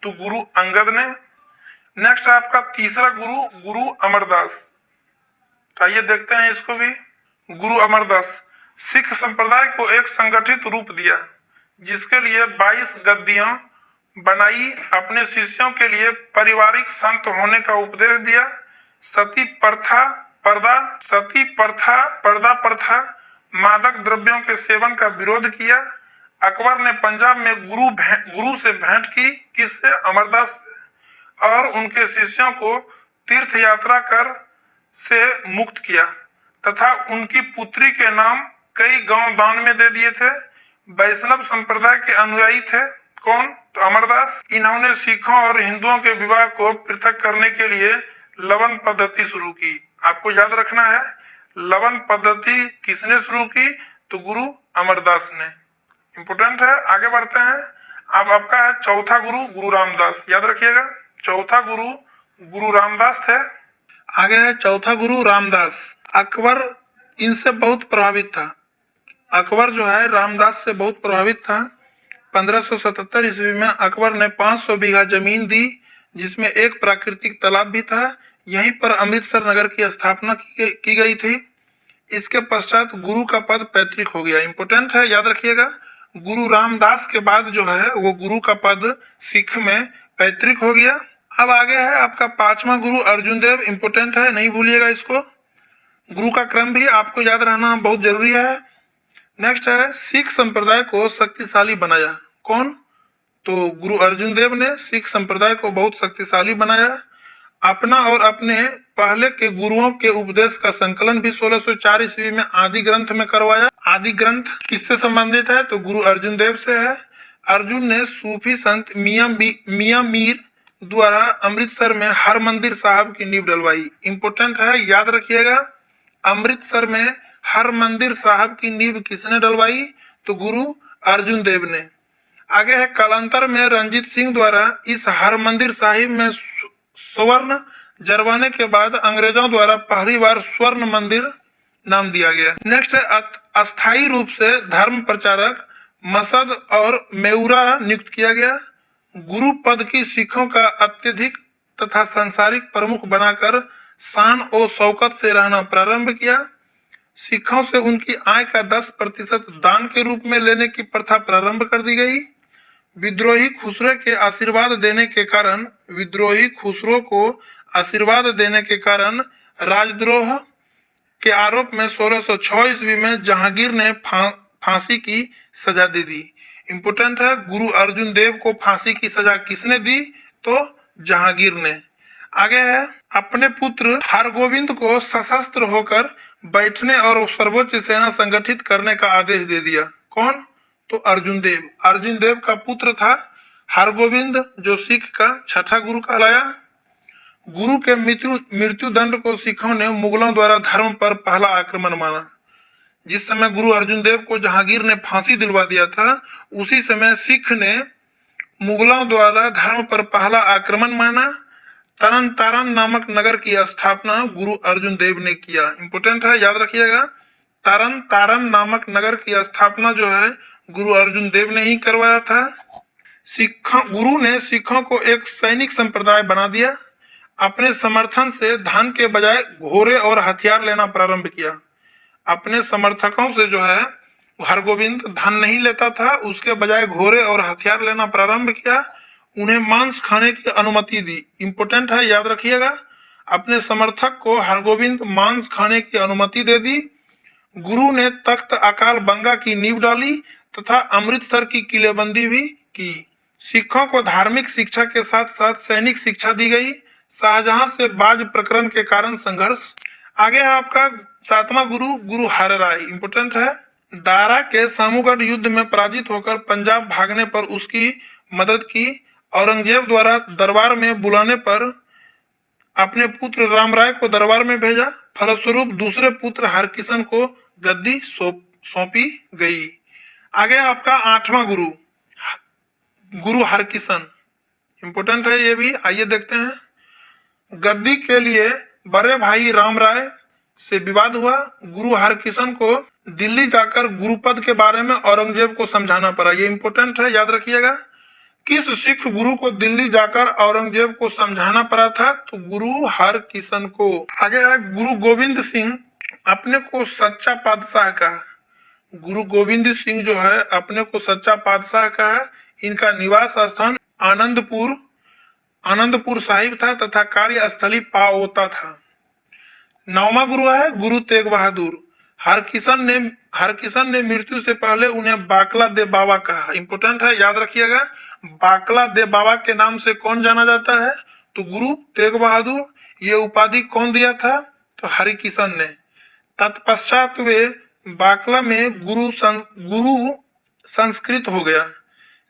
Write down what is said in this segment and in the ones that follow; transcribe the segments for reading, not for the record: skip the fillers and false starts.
तो गुरु अंगद ने। नेक्स्ट है आपका तीसरा गुरु, गुरु अमरदास। आइए देखते हैं इसको भी। गुरु अमरदास सिख संप्रदाय को एक संगठित रूप दिया, जिसके लिए 22 गद्दियां बनाई, अपने शिष्यों के लिए पारिवारिक संत होने का उपदेश दिया, सती प्रथा पर्दा प्रथा, मादक द्रव्यों के सेवन का विरोध किया। अकबर ने पंजाब में गुरु से भेंट की, किससे? अमरदास से, और उनके शिष्यों को तीर्थ यात्रा कर से मुक्त किया तथा उनकी पुत्री के नाम कई गांव दान में दे दिए थे। वैष्णव संप्रदाय के अनुयायी थे कौन? तो अमरदास। इन्होंने सिखों और हिंदुओं के विवाह को पृथक करने के लिए लवन पद्धति शुरू की। आपको याद रखना है, लवन पद्धति किसने शुरू की? तो गुरु अमरदास ने। इंपोर्टेंट है। आगे बढ़ते हैं। अब आपका है चौथा गुरु, गुरु रामदास। याद रखिएगा, चौथा गुरु गुरु रामदास थे। आगे है चौथा गुरु रामदास। अकबर इनसे बहुत प्रभावित था। अकबर जो है रामदास से बहुत प्रभावित था। 1577 ईस्वी में अकबर ने 500 बीघा जमीन दी, जिसमें एक प्राकृतिक तालाब भी था। यहीं पर अमृतसर नगर की स्थापना की गई थी। इसके पश्चात गुरु का पद पैतृक हो गया। इंपोर्टेंट है, याद रखिएगा। गुरु रामदास के बाद जो है वो गुरु का पद सिख में पैतृक हो गया। अब आगे है आपका पांचवा गुरु अर्जुन देव। इंपोर्टेंट है, नहीं भूलिएगा इसको। गुरु का क्रम भी आपको याद रहना बहुत जरूरी है। नेक्स्ट है सिख संप्रदाय को शक्तिशाली बनाया। कौन? तो गुरु अर्जुन देव ने सिख संप्रदाय को बहुत शक्तिशाली बनाया। अपना और अपने पहले के गुरुओं के उपदेश का संकलन भी 1604 ईस्वी में आदि ग्रंथ में करवाया। आदि ग्रंथ किससे संबंधित है? तो गुरु अर्जुन देव से है। अर्जुन ने सूफी संत मियां मीर द्वारा अमृतसर में हरमंदिर साहब की नींव डलवाई। इंपोर्टेंट है, याद रखिएगा। अमृतसर में हरमंदिर साहब की नींव किसने डलवाई? तो गुरु अर्जुन देव ने। आगे है कालांतर में रंजीत सिंह द्वारा इस हरमंदिर साहिब में स्वर्ण जरवाने के बाद अंग्रेजों द्वारा पहली बार स्वर्ण मंदिर नाम दिया गया। नेक्स्ट है अस्थायी रूप से धर्म प्रचारक मसद और मेउरा नियुक्त किया गया। गुरु पद की सिखों का अत्यधिक तथा सांसारिक प्रमुख बनाकर शान और शौकत से रहना प्रारंभ किया। सिखों से उनकी आय का 10% दान के रूप में लेने की प्रथा प्रारंभ कर दी गई। विद्रोही खुसरो को आशीर्वाद देने के कारण राजद्रोह के आरोप में 1606 ईस्वी में जहांगीर ने फांसी की सजा दे दी। इंपोर्टेंट है, गुरु अर्जुन देव को फांसी की सजा किसने दी? तो जहांगीर ने। आगे है अपने पुत्र हरगोविंद को सशस्त्र होकर बैठने और सर्वोच्च सेना संगठित करने का आदेश दे दिया। कौन? तो अर्जुन देव। अर्जुन देव का पुत्र था हरगोविंद, जो सिख का छठा गुरु कहलाया। गुरु के मृत्यु दंड को सिखों ने मुगलों द्वारा धर्म पर पहला आक्रमण माना। जिस समय गुरु अर्जुन देव को जहांगीर ने फांसी दिलवा दिया था, उसी समय सिख ने मुगलों द्वारा धर्म पर पहला आक्रमण माना। तरन तारण नामक नगर की स्थापना गुरु अर्जुन देव ने किया। इंपोर्टेंट है, याद रखिएगा। तरन तारण नामक नगर की स्थापना जो है गुरु अर्जुन देव ने ही करवाया था। गुरु ने सिखों को एक सैनिक संप्रदाय बना दिया। अपने समर्थन से धन के बजाय घोड़े और हथियार लेना प्रारंभ किया। अपने समर्थकों से जो है हरगोविंद धन नहीं लेता था, उसके बजाय घोड़े और हथियार लेना प्रारंभ किया। उन्हें मांस खाने की अनुमति दी। इंपोर्टेंट है, याद रखिएगा। अपने समर्थक को हरगोविंद मांस खाने की अनुमति दे दी। गुरु ने तख्त अकाल बंगा की नींव डाली तथा अमृतसर की किलेबंदी भी की। सिखों को धार्मिक शिक्षा के साथ साथ सैनिक शिक्षा दी गई। शाहजहां से बाज प्रकरण के कारण संघर्ष। आगे है आपका सातवां गुरु, गुरु हरराय। इंपोर्टेंट है। दारा के सामूगढ़ युद्ध में पराजित होकर पंजाब भागने पर उसकी मदद की। औरंगजेब द्वारा दरबार में बुलाने पर अपने पुत्र रामराय को दरबार में भेजा। फलस्वरूप दूसरे पुत्र हरकिशन को गद्दी सौंपी गई। आगे आपका आठवां गुरु, गुरु हरकिशन। इंपोर्टेंट है ये भी, आइए देखते हैं। गद्दी के लिए बड़े भाई रामराय से विवाद हुआ। गुरु हरकिशन को दिल्ली जाकर गुरुपद के बारे में औरंगजेब को समझाना पड़ा। ये इंपोर्टेंट है, याद रखिएगा। किस सिख गुरु को दिल्ली जाकर औरंगजेब को समझाना पड़ा था? तो गुरु हरकिशन को। आगे है गुरु गोविंद सिंह अपने को सच्चा बादशाह कहा। गुरु गोविंद सिंह जो है अपने को सच्चा बादशाह कहा। इनका निवास स्थान आनंदपुर साहिब था तथा कार्यस्थली पाओता था। नौवां गुरु है गुरु तेग बहादुर। हरकिशन ने मृत्यु से पहले उन्हें बाकला दे बाबा कहा। इंपोर्टेंट है, याद रखिएगा। बाकला दे बाबा के नाम से कौन जाना जाता है? तो गुरु तेग बहादुर। ये उपाधि कौन दिया था? तो हरिकिशन ने। तत्पश्चात वे बाकला में गुरु संस्कृत हो गया।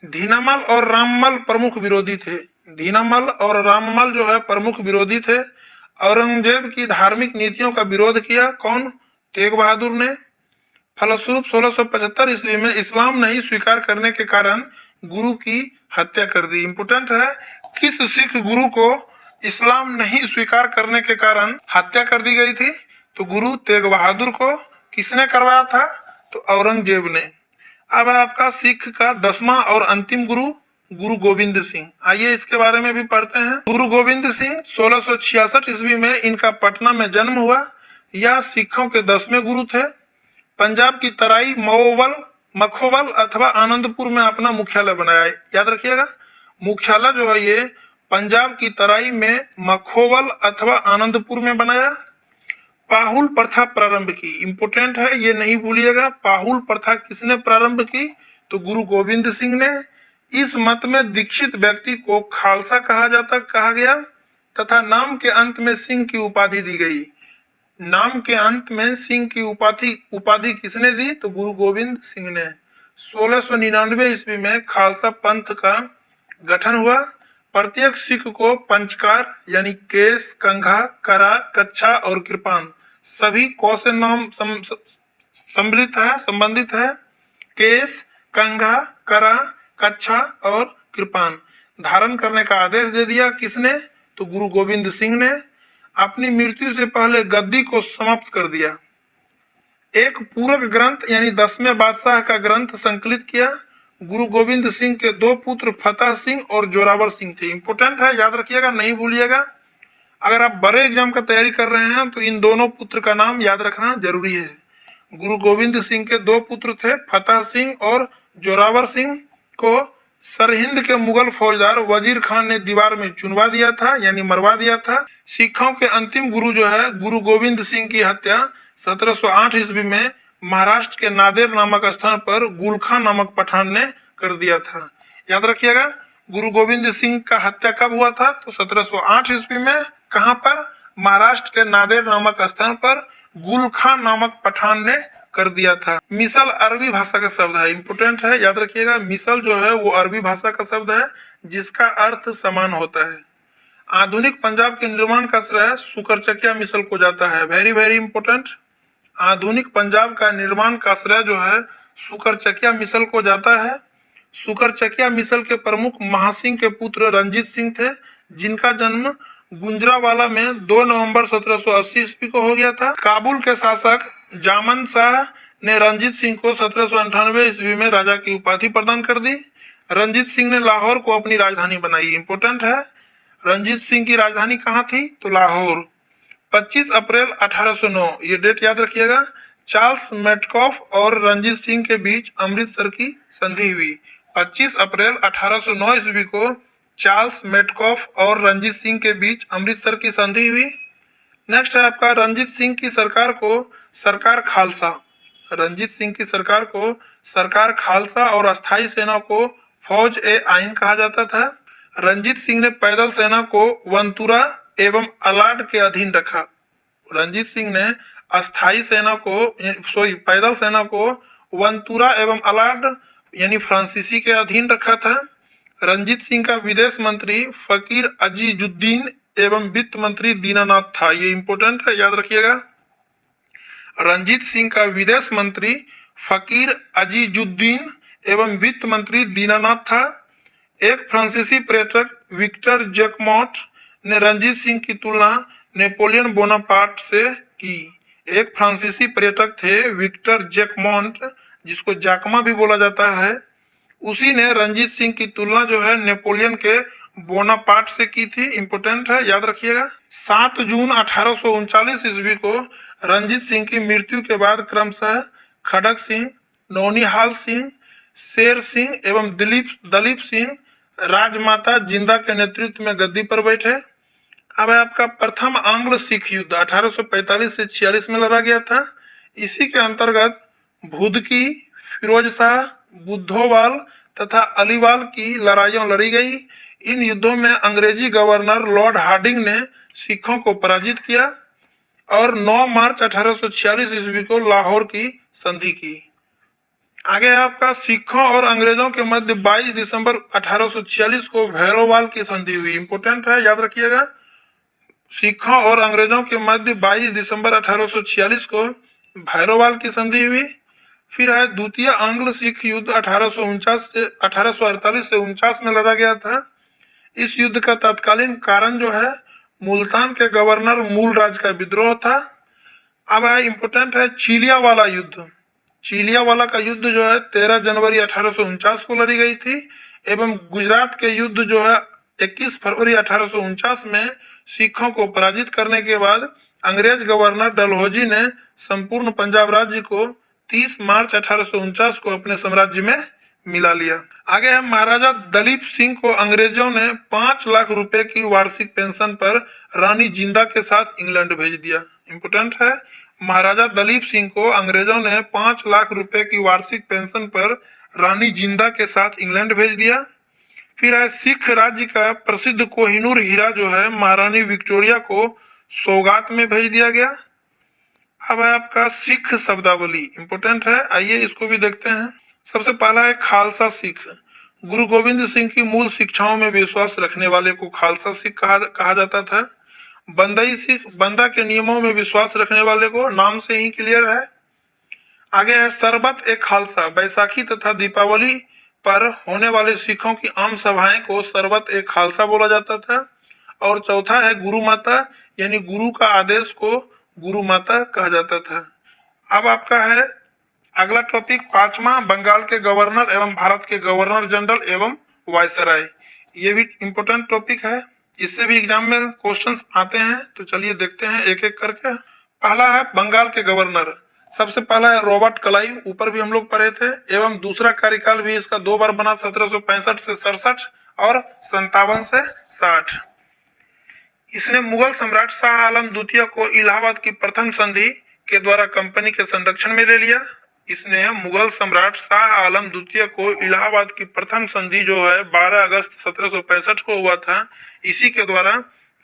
धीनामल और राममल प्रमुख विरोधी थे। धीनामल और राममल जो है प्रमुख विरोधी थे। औरंगजेब की धार्मिक नीतियों का विरोध किया। कौन? तेग बहादुर ने। फलस्वरूप 1675 ईस्वी में इस्लाम नहीं स्वीकार करने के कारण गुरु की हत्या कर दी। इंपोर्टेंट है, किस सिख गुरु को इस्लाम नहीं स्वीकार करने के कारण हत्या कर दी गई थी? तो गुरु तेग बहादुर को। किसने करवाया था? तो औरंगजेब ने। अब आपका सिख का 10वां और अंतिम गुरु गुरु गोविंद सिंह। आइए इसके बारे में भी पढ़ते हैं। गुरु गोविंद सिंह 1666 ईस्वी में इनका पटना में जन्म हुआ। यह सिखों के 10वें गुरु थे। पंजाब की तराई मखोबल अथवा आनंदपुर में अपना मुख्यालय बनाया। याद रखिएगा, मुख्यालय जो है ये पंजाब की तराई में मखोबल अथवा आनंदपुर में बनाया। पाहुल प्रथा प्रारंभ की। इंपोर्टेंट है, ये नहीं भूलिएगा। पाहुल प्रथा किसने प्रारंभ की? तो गुरु गोविंद सिंह ने। इस मत में दीक्षित व्यक्ति को खालसा कहा गया तथा नाम के अंत में सिंह की उपाधि दी गई। नाम के अंत में सिंह की उपाधि किसने दी? तो गुरु गोविंद सिंह ने। 1699 ईस्वी में खालसा पंथ का गठन हुआ। प्रत्येक सिख को पंचकार यानी केस, कंघा, करा, कच्छा और कृपान सभी कौ से नाम संबंधित है। केस, कंघा, करा, कच्छा और कृपान धारण करने का आदेश दे दिया। किसने? तो गुरु गोविंद सिंह ने। अपनी मृत्यु से पहले गद्दी को समाप्त कर दिया। एक पूरक ग्रंथ यानी 10वें बादशाह का ग्रंथ संकलित किया। गुरु गोविंद सिंह के 2 पुत्र फतेह सिंह और जोरावर सिंह थे। इंपोर्टेंट है, याद रखिएगा, नहीं भूलिएगा। अगर आप बड़े एग्जाम का तैयारी कर रहे हैं तो इन दोनों पुत्र का नाम याद रखना जरूरी है। गुरु गोविंद सिंह के 2 पुत्र थे, फतेह सिंह और जोरावर सिंह को सरहिंद के मुगल फौजदार वजीर खान ने दीवार में चुनवा दिया था यानी मरवा दिया था। सिखों के अंतिम गुरु जो है गुरु गोविंद सिंह की हत्या 1708 ईस्वी में महाराष्ट्र के नादेर नामक स्थान पर गुलखा नामक पठान ने कर दिया था। याद रखिएगा, गुरु गोविंद सिंह का हत्या कब हुआ था? तो 1708 ईस्वी में। कहां पर? महाराष्ट्र के नादेर नामक स्थान पर गुलखा नामक पठान ने कर दिया था। मिसल अरबी भाषा का शब्द है। इंपोर्टेंट है, याद रखिएगा। मिसल जो है वो अरबी भाषा का शब्द है जिसका अर्थ समान होता है। आधुनिक पंजाब के निर्माण का श्रेय सुकरचकिया मिसल को जाता है। Very very important. आधुनिक पंजाब का निर्माण का श्रेय जो है सुकरचकिया मिसल को जाता है। सुकरचकिया मिसल के प्रमुख महासिंह के पुत्र रंजीत सिंह थे, जिनका जन्म गुजरांवाला में 2 नवंबर 1780 ईस्वी को हो गया था। काबुल के शासक जामन शाह ने रंजीत सिंह को 1798 ईस्वी में राजा की उपाधि प्रदान कर दी। रंजीत सिंह ने लाहौर को अपनी राजधानी बनाई। इंपोर्टेंट है, रंजीत सिंह की राजधानी कहाँ थी? तो लाहौर। 25 अप्रैल 1809, ये डेट याद रखिएगा। चार्ल्स मेटकॉफ और रंजीत सिंह के बीच अमृतसर की संधि हुई। 25 अप्रैल 1809 ईस्वी को चार्ल्स मेटकॉफ और रंजीत सिंह के बीच अमृतसर की संधि हुई। नेक्स्ट है आपका रंजीत सिंह की सरकार को सरकार खालसा। रंजीत सिंह की सरकार को सरकार खालसा और अस्थाई सेना को फौज ए आइन कहा जाता था। रंजीत सिंह ने पैदल सेना को वंतुरा एवं अलाड के अधीन रखा। रंजीत सिंह ने अस्थाई सेना को पैदल सेना को वंतुरा एवं अलाड यानी फ्रांसीसी के अधीन रखा था। रंजीत सिंह का विदेश मंत्री फकीर अजीजुद्दीन एवं वित्त मंत्री दीनानाथ था। ये इंपोर्टेंट है, याद रखिएगा। रंजीत सिंह का विदेश मंत्री फकीर अजीजुद्दीन एवं वित्त मंत्री दीनानाथ था। एक फ्रांसीसी पर्यटक विक्टर जैकमॉट ने रंजीत सिंह की तुलना नेपोलियन बोनापार्ट से की। एक फ्रांसीसी पर्यटक थे विक्टर जैकमॉट, जिसको जाकमा भी बोला जाता है, उसी ने रंजीत सिंह की तुलना जो है नेपोलियन के बोनापार्ट से की थी। इंपोर्टेंट है, याद रखिएगा। 7 जून 1839 ईस्वी को रंजीत सिंह की मृत्यु के बाद क्रमशः खड़क सिंह, नौनिहाल सिंह, शेर सिंह एवं दलीप सिंह राजमाता जिंदा के नेतृत्व में गद्दी पर बैठे। अब आपका प्रथम आंग्ल सिख युद्ध 1845 से 46 में लड़ा गया था। इसी के अंतर्गत भुदकी, फिरोज शाह, बुद्धोवाल तथा अलीवाल की लड़ाइयां लड़ी गई। इन युद्धों में अंग्रेजी गवर्नर लॉर्ड हार्डिंग ने सिखों को पराजित किया और 9 मार्च 1846 ईस्वी को लाहौर की संधि की। आगे है आपका सिखों और अंग्रेजों के मध्य 22 दिसंबर 1846 को भैरोवाल की संधि हुई। इंपोर्टेंट है, याद रखिएगा। सिखों और अंग्रेजों के मध्य 22 दिसंबर 1846 को भैरोवाल की संधि हुई। फिर है द्वितीय आंग्ल सिख युद्ध 1848 से 49 में लड़ा गया था। इस युद्ध का तत्कालीन कारण जो है मुल्तान के गवर्नर मूलराज का विद्रोह था। अब है इंपोर्टेंट है चिलियावाला युद्ध। चिलियावाला का युद्ध जो है 13 जनवरी 1849 को लड़ी गई थी एवं गुजरात के युद्ध जो है 21 फरवरी 1849 में सिखों को पराजित करने के बाद अंग्रेज गवर्नर डलहौजी ने संपूर्ण पंजाब राज्य को 30 मार्च 1849 को अपने साम्राज्य में मिला लिया। आगे है महाराजा दलीप सिंह को अंग्रेजों ने 5 लाख रुपए की वार्षिक पेंशन पर रानी जिंदा के साथ इंग्लैंड भेज दिया। इंपोर्टेंट है, महाराजा दलीप सिंह को अंग्रेजों ने 5 लाख रुपए की वार्षिक पेंशन पर रानी जिंदा के साथ इंग्लैंड भेज दिया। फिर है सिख राज्य का प्रसिद्ध कोहिनूर हीरा जो है महारानी विक्टोरिया को सौगात में भेज दिया गया। अब है आपका सिख शब्दावली। इंपोर्टेंट है, आइए इसको भी देखते हैं। सबसे पहला है खालसा सिख। गुरु गोविंद सिंह की मूल शिक्षाओं में विश्वास रखने वाले को खालसा सिख कहा जाता था। बंदई सिख, बंदा के नियमों में विश्वास रखने वाले को, नाम से ही क्लियर है। आगे है सरबत ए खालसा। बैसाखी तथा दीपावली पर होने वाले सिखों की आम सभाएं को सरबत ए खालसा बोला जाता था। और चौथा है गुरु माता, यानी गुरु का आदेश को गुरु माता कहा जाता था। अब आपका है अगला टॉपिक 5वां, बंगाल के गवर्नर एवं भारत के गवर्नर जनरल एवं वायसराय। ये भी इंपोर्टेंट टॉपिक है, इससे भी एग्जाम में क्वेश्चंस आते हैं। तो चलिए देखते हैं एक एक करके। पहला है बंगाल के गवर्नर। सबसे पहला है रॉबर्ट क्लाइव, ऊपर भी हम लोग पढ़े थे। एवं दूसरा कार्यकाल भी इसका 2 बार बना, 1765 से 67 और 57 से 60। इसने मुगल सम्राट शाह आलम द्वितीय को इलाहाबाद की प्रथम संधि के द्वारा कंपनी के संरक्षण में ले लिया। इसने मुगल सम्राट शाह आलम द्वितीय को इलाहाबाद की प्रथम संधि जो है 12 अगस्त 1765 को हुआ था, इसी के द्वारा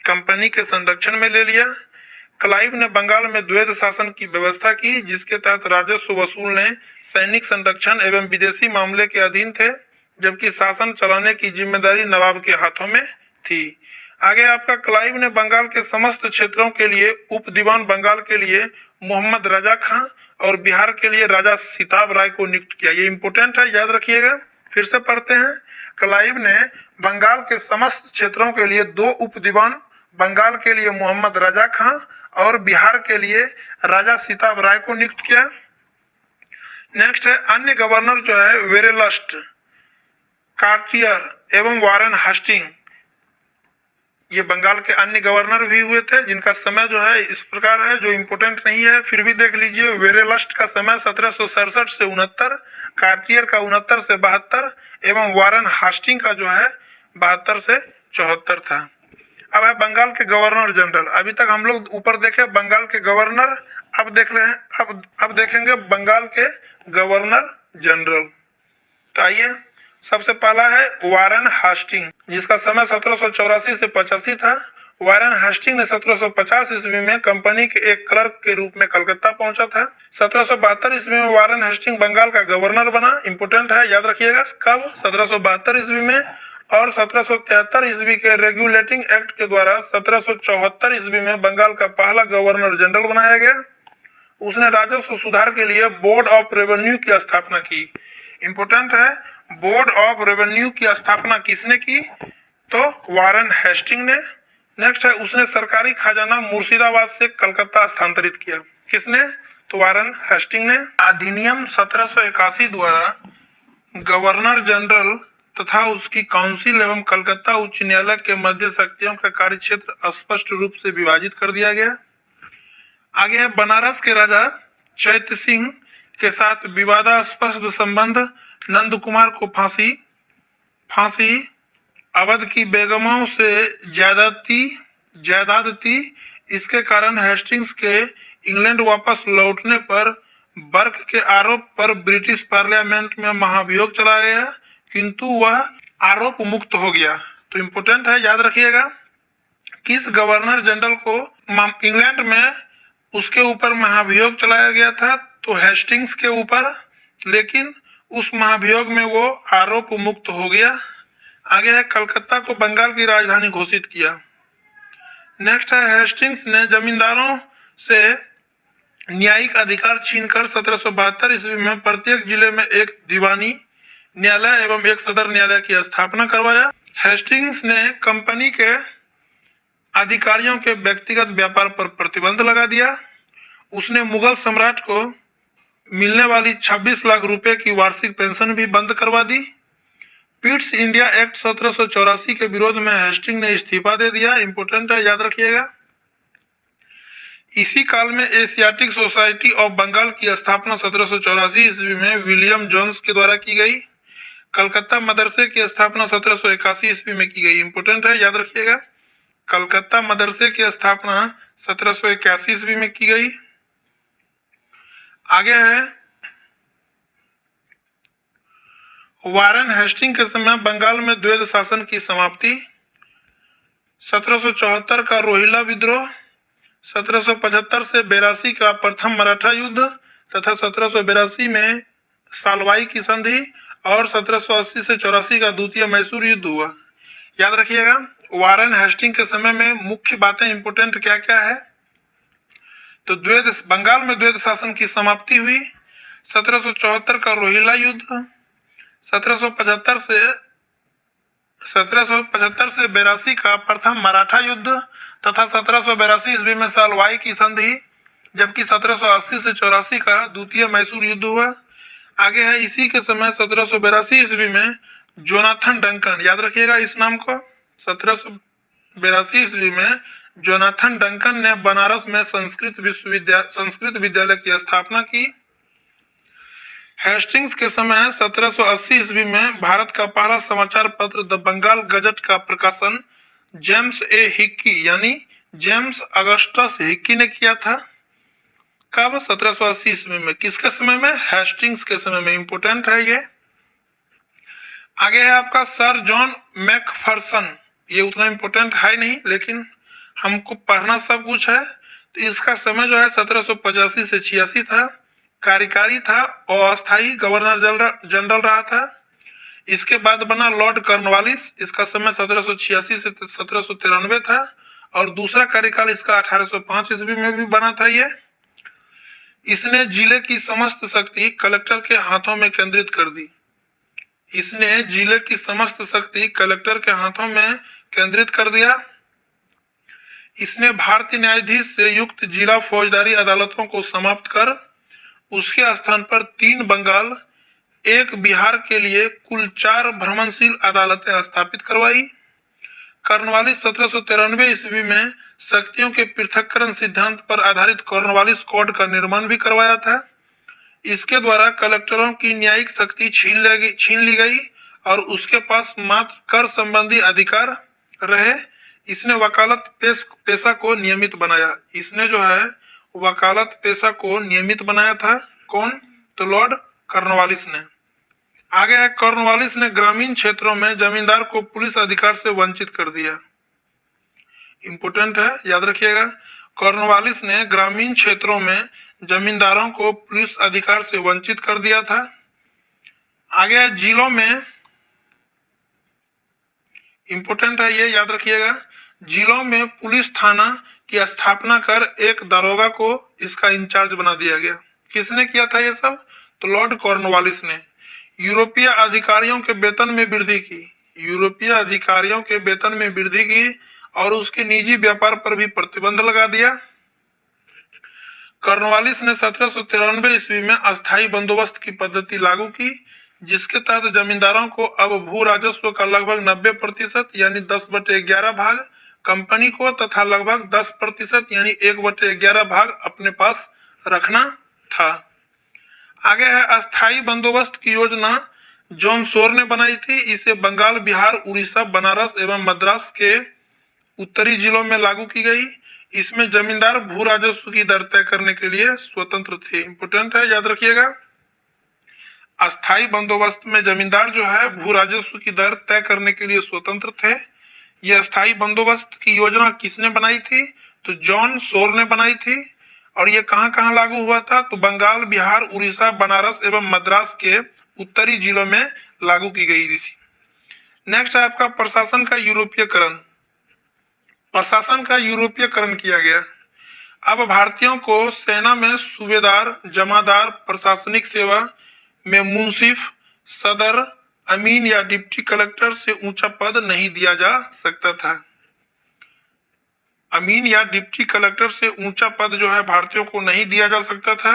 कंपनी के संरक्षण में ले लिया। क्लाइव ने बंगाल में द्वैध शासन की व्यवस्था की, जिसके तहत राजस्व वसूलने, सैनिक संरक्षण एवं विदेशी मामले के अधीन थे, जबकि शासन चलाने की जिम्मेदारी नवाब के हाथों में थी। आगे आपका क्लाइव ने बंगाल के समस्त क्षेत्रों के लिए उप दीवान बंगाल के लिए मोहम्मद रजा खां और बिहार के लिए राजा सिताब राय को नियुक्त किया। ये इंपोर्टेंट है, याद रखिएगा। फिर से पढ़ते हैं। क्लाइव ने बंगाल के समस्त क्षेत्रों के लिए 2 उप दीवान, बंगाल के लिए मोहम्मद रजा खां और बिहार के लिए राजा सिताब राय को नियुक्त किया। नेक्स्ट है अन्य गवर्नर जो है वेरेलस्ट, कार्टियर एवं वारेन हास्टिंग। ये बंगाल के अन्य गवर्नर भी हुए थे, जिनका समय जो है इस प्रकार है, जो इंपोर्टेंट नहीं है फिर भी देख लीजिए। वेरेलस्ट का समय 1767 से 69, कार्टियर का 69 से 72 एवं वारेन हास्टिंग का जो है 72 से 74 था। अब है बंगाल के गवर्नर जनरल। अभी तक हम लोग ऊपर देखे बंगाल के गवर्नर, अब देख रहे हैं अब देखेंगे बंगाल के गवर्नर जनरल। तो आइए, सबसे पहला है वारेन हास्टिंग, जिसका समय 1784 से 85 था। वारेन हास्टिंग ने 1750 ईस्वी में कंपनी के एक क्लर्क के रूप में कलकत्ता पहुंचा था। 1772 ईस्वी में वारेन हास्टिंग बंगाल का गवर्नर बना। इंपोर्टेंट है, याद रखिएगा। कब? 1772 ईस्वी में। और 1773 ईस्वी के रेगुलेटिंग एक्ट के द्वारा 1774 ईस्वी में बंगाल का पहला गवर्नर जनरल बनाया गया। उसने राजस्व सुधार के लिए बोर्ड ऑफ रेवेन्यू की स्थापना की। इंपोर्टेंट है, बोर्ड ऑफ रेवेन्यू की स्थापना किसने की? तो वारेन हेस्टिंग ने। नेक्स्ट है उसने सरकारी खजाना मुर्शिदाबाद से कलकत्ता स्थानांतरित किया। किसने? तो वारेन हेस्टिंग ने। अधिनियम 1781 द्वारा गवर्नर जनरल तथा उसकी काउंसिल एवं कलकत्ता उच्च न्यायालय के मध्य शक्तियों का कार्यक्षेत्र स्पष्ट रूप से विभाजित कर दिया गया। आगे है बनारस के राजा चैत्र सिंह के साथ विवादास्पद संबंध, नंद कुमार को फांसी, अवध की बेगमों से जायदाद थी। इसके कारण हेस्टिंग्स के इंग्लैंड वापस लौटने पर बर्क के आरोप पर ब्रिटिश पार्लियामेंट में महाभियोग चलाया गया, किंतु वह आरोप मुक्त हो गया। तो इम्पोर्टेंट है, याद रखिएगा, किस गवर्नर जनरल को इंग्लैंड में उसके ऊपर महाभियोग चलाया गया था, तो हेस्टिंग्स के ऊपर, लेकिन उस महाभियोग में वो आरोप मुक्त हो गया। आगे है कलकत्ता को बंगाल की राजधानी घोषित किया। नेक्स्ट है हेस्टिंग्स ने जमींदारों से न्यायिक अधिकार छीनकर 1772 ईस्वी में प्रत्येक जिले में एक दीवानी न्यायालय एवं एक सदर न्यायालय की स्थापना करवाया। हेस्टिंग्स ने कंपनी के अधिकारियों के व्यक्तिगत व्यापार पर प्रतिबंध लगा दिया। उसने मुगल सम्राट को मिलने वाली 26 लाख रुपए की वार्षिक पेंशन भी बंद करवा दी। पिट्स इंडिया एक्ट 1784 के विरोध में हेस्टिंग ने इस्तीफा दे दिया। इंपोर्टेंट है, याद रखिएगा। इसी काल में एशियाटिक सोसाइटी ऑफ बंगाल की स्थापना 1784 ईस्वी में विलियम जोन्स के द्वारा की गई। कलकत्ता मदरसे की स्थापना 1781 ईस्वी में की गई। इंपोर्टेंट है, याद रखिएगा। कलकत्ता मदरसे की स्थापना 1781 ईस्वी में की गई। आगे है वारेन हेस्टिंग के समय बंगाल में द्वैध शासन की समाप्ति। 1774 का रोहिला विद्रोह, 1775 से 82 का प्रथम मराठा युद्ध तथा 1782 में सालवाई की संधि और 1780 से 84 का द्वितीय मैसूर युद्ध हुआ। याद रखिएगा, वारेन हेस्टिंग के समय में मुख्य बातें इंपोर्टेंट क्या क्या है, तो बंगाल में द्वैध शासन की समाप्ति हुई, 1774 का रोहिला युद्ध, 1775 से 82 का प्रथम मराठा युद्ध तथा 1782 ईस्वी में सालवाई की संधि, जबकि 1780 से 84 का द्वितीय मैसूर युद्ध हुआ। आगे है इसी के समय 1782 ईस्वी में जोनाथन डंकन, याद रखिएगा इस नाम को, 1782 ईस्वी में जोनाथन डंकन ने बनारस में संस्कृत विद्यालय की स्थापना की। हेस्टिंग्स के समय 1780 ईस्वी में भारत का पहला समाचार पत्र द बंगाल गजट का प्रकाशन जेम्स ए हिक्की यानी जेम्स अगस्टस हिक्की ने किया था। कब? 1780 ईस्वी में। किसके समय में? हेस्टिंग्स के समय में। इंपोर्टेंट है ये। आगे है आपका सर जॉन मैकफरसन। ये उतना इंपोर्टेंट है नहीं, लेकिन हमको पढ़ना सब कुछ है। तो इसका समय जो है 1785 से 86 था। कार्यकारी था, अस्थायी गवर्नर जनरल रहा था। इसके बाद बना लॉर्ड कॉर्नवालिस। इसका समय 1786 से 1793 था और दूसरा कार्यकाल इसका 1805 ईस्वी में भी बना था। ये इसने जिले की समस्त शक्ति कलेक्टर के हाथों में केंद्रित कर दी। इसने जिले की समस्त शक्ति कलेक्टर के हाथों में केंद्रित कर दिया। इसने भारतीय न्यायाधीश से युक्त जिला फौजदारी अदालतों को समाप्त कर उसके स्थान पर 3 बंगाल, 1 बिहार के लिए कुल 4 भ्रमणशील अदालतें स्थापित करवाई। कॉर्नवालिस 1793 ईस्वी में शक्तियों के पृथक्करण सिद्धांत पर आधारित कॉर्नवालिस कोड का निर्माण भी करवाया था। इसके द्वारा कलेक्टरों की न्यायिक शक्ति छीन ली गई और उसके पास मात्र कर संबंधी अधिकार रहे। इसने वकालत पेशा को नियमित बनाया। इसने जो है वकालत पेशा को नियमित बनाया था। कौन? तो लॉर्ड कॉर्नवालिस ने। आगे है कॉर्नवालिस ने ग्रामीण क्षेत्रों में जमींदार को पुलिस अधिकार से वंचित कर दिया। इंपोर्टेंट है, याद रखिएगा। कॉर्नवालिस ने ग्रामीण क्षेत्रों में जमींदारों को पुलिस अधिकार से वंचित कर दिया था। आगे है जिलों में, इंपोर्टेंट है ये, याद रखिएगा। जिलों में पुलिस थाना की स्थापना कर एक दारोगा को इसका इंचार्ज बना दिया गया। किसने किया था ये सब? तो लॉर्ड कॉर्नवालिस ने। यूरोपीय अधिकारियों के वेतन में वृद्धि की। यूरोपीय अधिकारियों के वेतन में वृद्धि की और उसके निजी व्यापार पर भी प्रतिबंध लगा दिया। कॉर्नवालिस ने 1793 ईस्वी में अस्थायी बंदोबस्त की पद्धति लागू की, जिसके तहत जमींदारों को अब भू राजस्व का लगभग 90% यानी 10/11 भाग कंपनी को तथा लगभग 10% यानी 1/11 भाग अपने पास रखना था। आगे है अस्थाई बंदोबस्त की योजना जॉन शोर ने बनाई थी। इसे बंगाल, बिहार, उड़ीसा, बनारस एवं मद्रास के उत्तरी जिलों में लागू की गई। इसमें जमींदार भू राजस्व की दर तय करने के लिए स्वतंत्र थे। इंपोर्टेंट है, याद रखिएगा। अस्थाई बंदोबस्त में जमींदार जो है भू राजस्व की दर तय करने के लिए स्वतंत्र थे। यह अस्थाई बंदोबस्त की योजना किसने बनाई थी? तो जॉन शोर ने बनाई थी। और ये कहां कहां लागू हुआ था? तो बंगाल, बिहार, उड़ीसा, बनारस एवं मद्रास के उत्तरी जिलों में लागू की गई थी। नेक्स्ट है आपका प्रशासन का यूरोपीयकरण। प्रशासन का यूरोपीयकरण किया गया। अब भारतीयों को सेना में सूबेदार, जमादार, प्रशासनिक सेवा में मुंसिफ, सदर, अमीन या डिप्टी कलेक्टर से ऊंचा पद नहीं दिया जा सकता था। अमीन या डिप्टी कलेक्टर से ऊंचा पद जो है भारतीयों को नहीं दिया जा सकता था।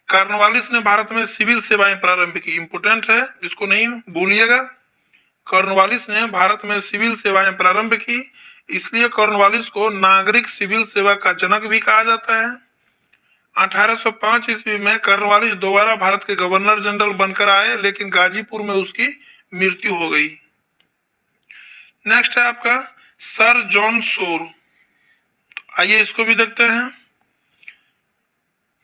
कॉर्नवालिस ने भारत में सिविल सेवाएं प्रारंभ की। इंपोर्टेंट है, इसको नहीं भूलिएगा। कॉर्नवालिस ने भारत में सिविल सेवाएं प्रारंभ की, इसलिए कॉर्नवालिस को नागरिक सिविल सेवा का जनक भी कहा जाता है। 1805 ईस्वी में कॉर्नवालिस दोबारा भारत के गवर्नर जनरल बनकर आए, लेकिन गाजीपुर में उसकी मृत्यु हो गई। नेक्स्ट है आपका सर जॉन शोर। आइए इसको भी देखते हैं।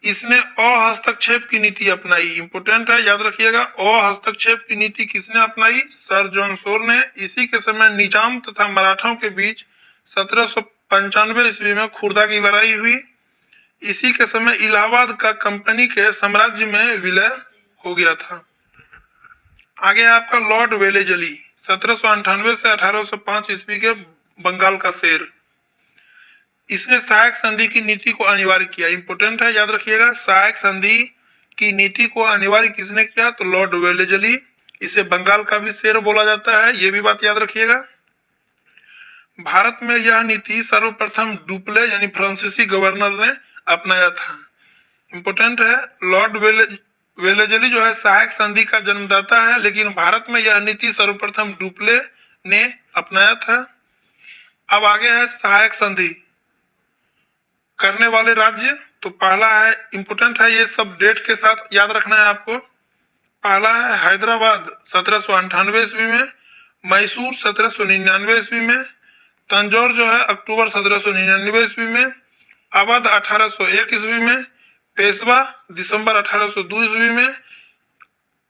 इसने अहस्तक्षेप की नीति अपनाई। इंपोर्टेंट है, याद रखिएगा। अहस्तक्षेप की नीति किसने अपनाई? सर जॉन शोर ने। इसी के समय निजाम तथा मराठों के बीच 1795 ईस्वी में खुर्दा की लड़ाई हुई। इसी के समय इलाहाबाद का कंपनी के साम्राज्य में विलय हो गया था। आगे आपका लॉर्ड वेलेजली, 1798 से 1805 ईस्वी के बंगाल का शेर। इसने सहायक संधि की नीति को अनिवार्य किया। इंपोर्टेंट है, याद रखिएगा। सहायक संधि की नीति को अनिवार्य किसने किया? तो लॉर्ड वेलेजली। इसे बंगाल का भी शेर बोला जाता है, ये भी बात याद रखिएगा। भारत में यह नीति सर्वप्रथम डुप्ले यानी फ्रांसीसी गवर्नर ने अपनाया था। इंपोर्टेंट है, लॉर्ड वेलेजली जो है सहायक संधि का जन्मदाता है, लेकिन भारत में यह नीति सर्वप्रथम डुप्ले ने अपनाया था। अब आगे है सहायक संधि करने वाले राज्य। तो पहला है, इंपोर्टेंट है, ये सब डेट के साथ याद रखना है आपको। पहला है हैदराबाद 1798 ईस्वी में, मैसूर 1799 ईस्वी में, तंजौर जो है अक्टूबर 1799 ईस्वी में, अवध 1801 ईस्वी में, पेशवा दिसंबर 1802 ईस्वी में,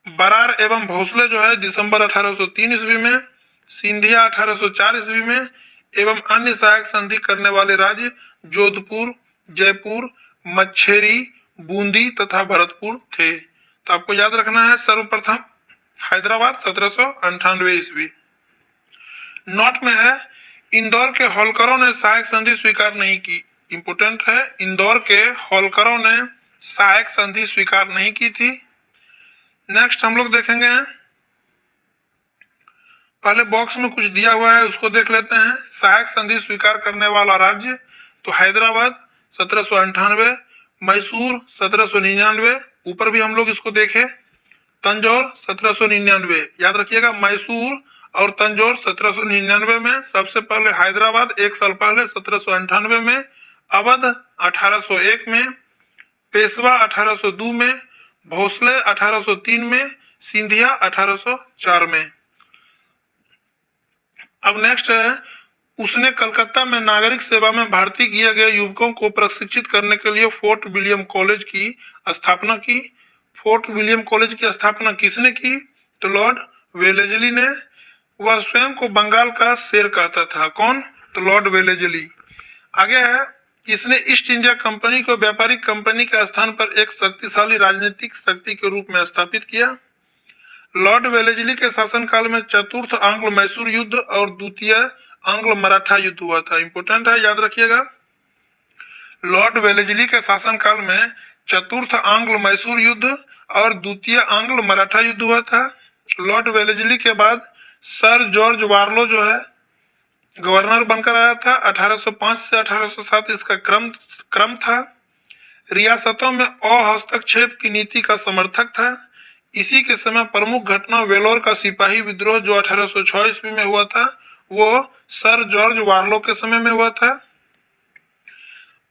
बरार एवं भोसले जो है दिसंबर 1803 ईस्वी में, सिंधिया 1804 ईस्वी में एवं अन्य सहायक संधि करने वाले राज्य जोधपुर, जयपुर, मच्छेरी, बूंदी तथा भरतपुर थे। तो आपको याद रखना है सर्वप्रथम हैदराबाद 1798 ईस्वी। नोट में है इंदौर के होलकरों ने सहायक संधि स्वीकार नहीं की। इंपोर्टेंट है, इंदौर के होलकरों ने सहायक संधि स्वीकार नहीं की थी। नेक्स्ट हम लोग देखेंगे, पहले बॉक्स में कुछ दिया हुआ है उसको देख लेते हैं। सहायक संधि स्वीकार करने वाला राज्य तो हैदराबाद 1798, मैसूर 1799, ऊपर भी हम लोग इसको देखें, तंजौर 1799। याद रखिएगा, मैसूर और तंजौर 1799 में, सबसे पहले हैदराबाद एक साल पहले 1798 में, अवध 1801 में, पेशवा 1802 में, भोसले 1803 में, सिंधिया 1804 में। अब नेक्स्ट है, उसने कलकत्ता में नागरिक सेवा में भर्ती किए गए युवकों को प्रशिक्षित करने के लिए फोर्ट विलियम कॉलेज की स्थापना की। फोर्ट विलियम कॉलेज की स्थापना किसने की? तो लॉर्ड वेलेजली ने। वह स्वयं को बंगाल का शेर कहता था। कौन? तो लॉर्ड वेलेजली। आगे है, इसने ईस्ट इंडिया कंपनी को व्यापारिक कंपनी के स्थान पर एक शक्तिशाली राजनीतिक शक्ति के रूप में स्थापित किया। लॉर्ड वेलेजली के शासनकाल में चतुर्थ आंग्ल मैसूर युद्ध और द्वितीय आंग्ल मराठा युद्ध हुआ था। इंपोर्टेंट है, याद रखिएगा। लॉर्ड वेलेजली के शासनकाल में चतुर्थ आंग्ल मैसूर युद्ध और द्वितीय आंग्ल मराठा युद्ध हुआ था। लॉर्ड वेलेजली के बाद सर जॉर्ज वार्लो जो है गवर्नर बनकर आया था। 1805 से 1807 इसका क्रम था। रियासतों में अहस्तक्षेप की नीति का समर्थक था। इसी के समय प्रमुख घटना वेलोर का सिपाही विद्रोह जो 1806 ईस्वी में हुआ था, वो सर जॉर्ज वार्लो के समय में हुआ था।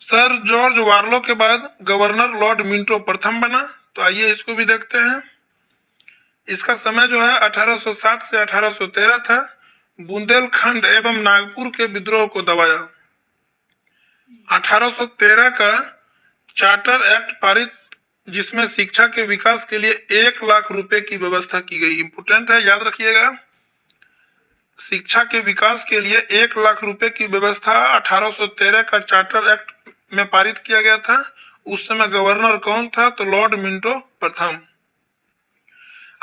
सर जॉर्ज वार्लो के बाद गवर्नर लॉर्ड मिंटो प्रथम बना। तो आइए इसको भी देखते हैं। इसका समय जो है 1807 से 1813 था। बुंदेलखंड एवं नागपुर के विद्रोह को दबाया। 1813 का चार्टर एक्ट पारित, जिसमें शिक्षा के विकास के लिए 1 लाख रुपए की व्यवस्था की गई। इंपोर्टेंट है, याद रखिएगा। शिक्षा के विकास के लिए 1 लाख रुपए की व्यवस्था 1813 का चार्टर एक्ट में पारित किया गया था। उस समय गवर्नर कौन था? तो लॉर्ड मिंटो प्रथम।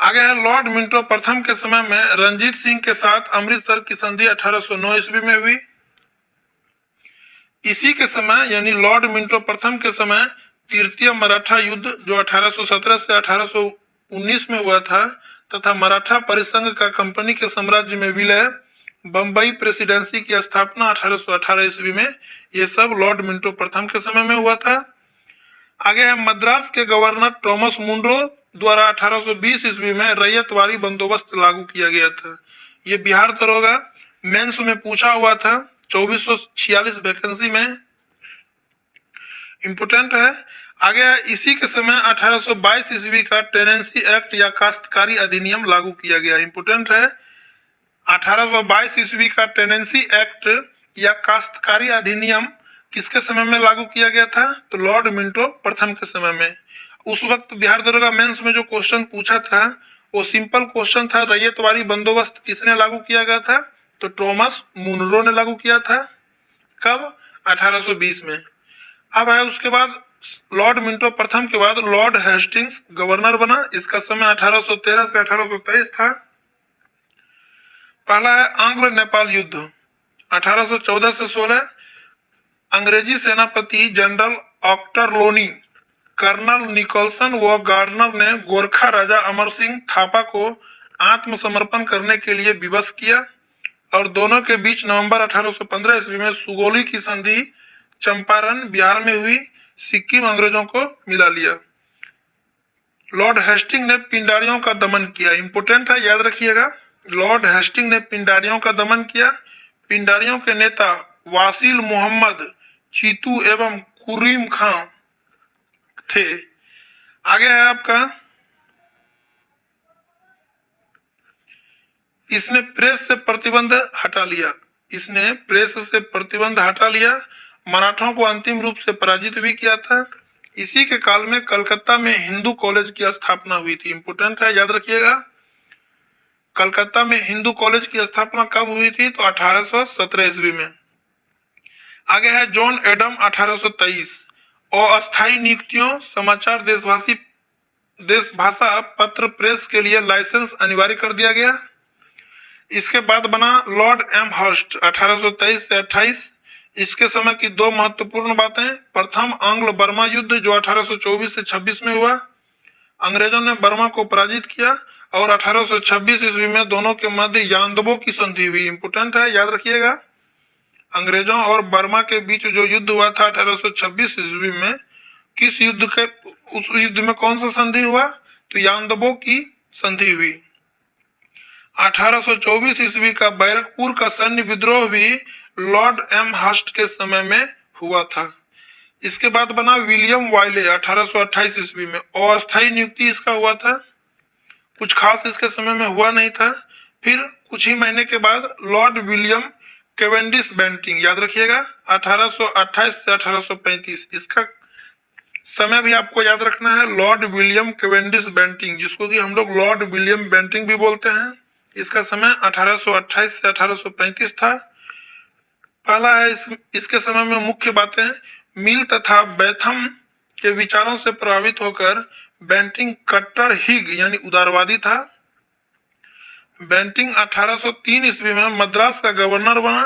आगे है लॉर्ड मिंटो प्रथम के समय में रंजीत सिंह के साथ अमृतसर की संधि 1809 ईस्वी में हुई। इसी के समय यानी लॉर्ड मिंटो प्रथम के समय तृतीय मराठा युद्ध जो 1817 से 1819 में हुआ था तथा मराठा परिसंघ का कंपनी के साम्राज्य में विलय, बंबई प्रेसिडेंसी की स्थापना 1818 ईस्वी में, ये सब लॉर्ड मिंटो प्रथम के समय में हुआ था। आगे है मद्रास के गवर्नर थॉमस मुनरो द्वारा 1820 ईस्वी में रैयतवारी बंदोबस्त लागू किया गया था। ये बिहार दरोगा मेंस में पूछा हुआ था 2446 वैकेंसी में। इंपोर्टेंट है। आगे है इसी के समय 1822 ईस्वी का टेनेंसी एक्ट या काश्तकारी अधिनियम लागू किया गया। इंपोर्टेंट है, 1822 ईस्वी का टेनेंसी एक्ट या काश्तकारी अधिनियम किसके समय में लागू किया गया था? तो लॉर्ड मिंटो प्रथम के समय में। उस वक्त बिहार दरोगा मेंस में जो क्वेश्चन पूछा था वो सिंपल क्वेश्चन था, रैयतवारी बंदोबस्त किसने लागू किया गया था? तो थॉमस मुनरो ने लागू किया था। कब? 1820 में। अब है उसके बाद लॉर्ड मिंटो प्रथम के बाद लॉर्ड हेस्टिंग्स गवर्नर बना। इसका समय 1813 से 1823 था। पहला है आंग्ल नेपाल युद्ध 1814 से 16। अंग्रेजी सेनापति जनरल ऑक्टरलोनी, कर्नल निकोलसन व गार्डनर ने गोरखा राजा अमर सिंह थापा को आत्मसमर्पण करने के लिए विवश किया और दोनों के बीच नवंबर 1815 ईस्वी में सुगोली की संधि चंपारण बिहार में हुई। सिक्किम अंग्रेजों को मिला लिया। लॉर्ड हेस्टिंग ने पिंडारियों का दमन किया। इंपोर्टेंट है, याद रखिएगा। लॉर्ड हेस्टिंग ने पिंडारियों का दमन किया। पिंडारियों के नेता वासिल मोहम्मद चीतू एवं कुरीम खां थे। आगे है आपका, इसने प्रेस से प्रतिबंध हटा लिया। इसने प्रेस से प्रतिबंध हटा लिया। मराठों को अंतिम रूप से पराजित भी किया था। इसी के काल में कलकत्ता में हिंदू कॉलेज की स्थापना हुई थी। इंपोर्टेंट है, याद रखिएगा। कलकत्ता में हिंदू कॉलेज की स्थापना कब हुई थी? तो 1817 ईस्वी में। आगे है जॉन एडम 1823। अस्थायी नियुक्तियों, समाचार देशभाषा पत्र प्रेस के लिए लाइसेंस अनिवार्य कर दिया गया। इसके बाद बना लॉर्ड एम हर्स्ट 1823 से 28। इसके समय की दो महत्वपूर्ण बातें। प्रथम आंग्ल बर्मा युद्ध जो 1824 से 26 में हुआ। अंग्रेजों ने बर्मा को पराजित किया और 1826 ईस्वी में दोनों के मध्य यादवों की संधि हुई। इंपोर्टेंट है, याद रखिएगा। अंग्रेजों और बर्मा के बीच जो युद्ध हुआ था 1826 ईस्वी में, किस युद्ध के, उस युद्ध में कौन सा संधि हुआ? तो यादवों की संधि हुई। 1824 ईस्वी का बैरकपुर का सैन्य विद्रोह भी लॉर्ड एम हर्स्ट के समय में हुआ था। इसके बाद बना विलियम वाइले 1828 ईस्वी में। अस्थायी नियुक्ति इसका हुआ था, कुछ खास इसके समय में हुआ नहीं था। फिर कुछ ही महीने के बाद लॉर्ड विलियम केवेंडिश बेंटिंग, याद रखिएगा, 1828 से 1835। इसका समय भी आपको याद रखना है। लॉर्ड विलियम केवेंडिश बेंटिंग, जिसको कि हम लोग लॉर्ड विलियम बेंटिंग भी बोलते हैं। इसका समय 1828 से 1835 था। पहला है इसके समय में मुख्य बातें। मिल तथा बैथम के विचारों से प्रभावित होकर बेंटिंग कट्टर हिग यानी उदारवादी था। बेंटिंग 1803 ईस्वी में मद्रास का गवर्नर बना।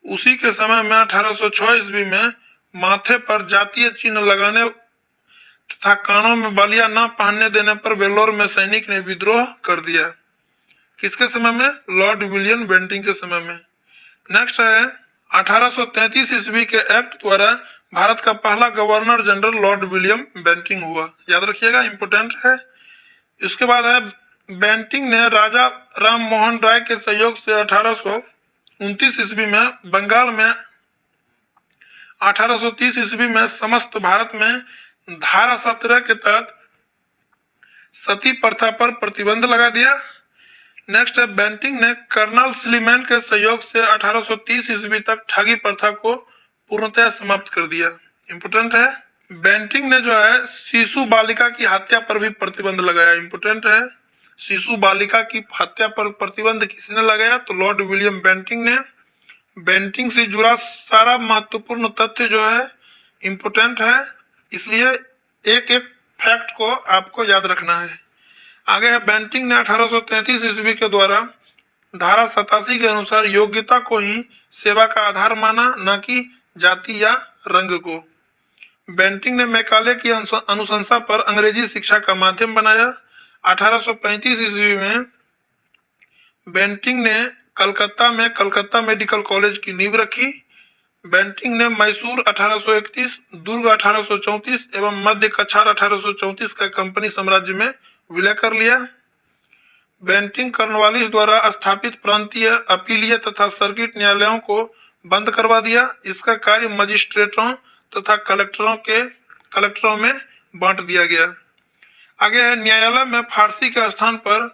उसी के समय में 1806 ईस्वी में माथे पर जातीय चिन्ह लगाने तथा कानों में बालियां न पहनने देने पर वेल्लोर में सैनिक ने विद्रोह कर दिया। किसके समय में? लॉर्ड विलियम बेंटिंग के समय में। नेक्स्ट है 1833 ईस्वी के एक्ट द्वारा भारत का पहला governor general lord William Bentinck हुआ। याद रखिएगा, इंपोर्टेंट है। इसके बाद है बेंटिंक ने राजा राम मोहन राय के सहयोग से 1829 ईस्वी में बंगाल में 1830 ईस्वी में समस्त भारत में धारा 17 के तहत सती प्रथा पर प्रतिबंध लगा दिया। नेक्स्ट है बेंटिंक ने कर्नल स्लीमैन के सहयोग से 1830 ईस्वी तक ठगी प्रथा को पूर्णतः समाप्त कर दिया। इंपोर्टेंट है। बेंटिंक ने जो है शिशु बालिका की हत्या पर भी प्रतिबंध लगाया। इंपोर्टेंट है। शिशु बालिका की हत्या पर प्रतिबंध किसने लगाया? तो लॉर्ड विलियम बेंटिंक ने। बेंटिंक से जुड़ा सारा महत्वपूर्ण तथ्य जो है इंपोर्टेंट है, इसलिए एक एक फैक्ट को आपको याद रखना है। आगे है बेंटिंक ने 1833 ईस्वी के द्वारा धारा 87 के अनुसार योग्यता को ही सेवा का आधार माना, न कि जाति या रंग को। बेंटिंक ने मैकाले की अनुशंसा पर अंग्रेजी शिक्षा का माध्यम बनाया। 1835 ईस्वी में बेंटिंक ने कलकत्ता मेडिकल कॉलेज की नींव रखी। बेंटिंक ने मैसूर 1831, दुर्ग 1834 एवं मध्य कछार 1834 का कंपनी साम्राज्य में विलय कर लिया। बेंटिंक कॉर्नवालिस द्वारा स्थापित प्रांतीय, अपीलीय तथा सर्किट न्यायालयों को बंद करवा दिया। इसका कार्य मजिस्ट्रेटों तथा कलेक्टरों में बांट दिया गया। आगे है न्यायालय में फारसी के स्थान पर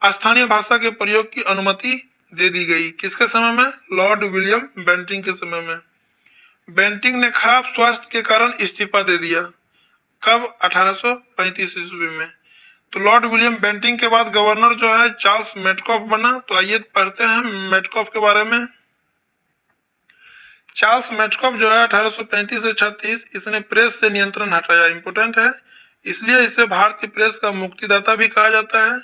स्थानीय भाषा के प्रयोग की अनुमति दे दी गई। किसके समय में? लॉर्ड विलियम बेंटिंक के समय में। बेंटिंक ने खराब स्वास्थ्य के कारण इस्तीफा दे दिया। कब? 1835 ईस्वी में। तो लॉर्ड विलियम बेंटिंक के बाद गवर्नर जो है चार्ल्स मेटकॉफ बना। तो आइए पढ़ते हैं मेटकॉफ के बारे में। चार्ल्स मेटकॉफ जो है 1835 से 36 इसने प्रेस से नियंत्रण हटाया। इंपोर्टेंट है, इसलिए इसे भारतीय प्रेस का मुक्तिदाता भी कहा जाता है।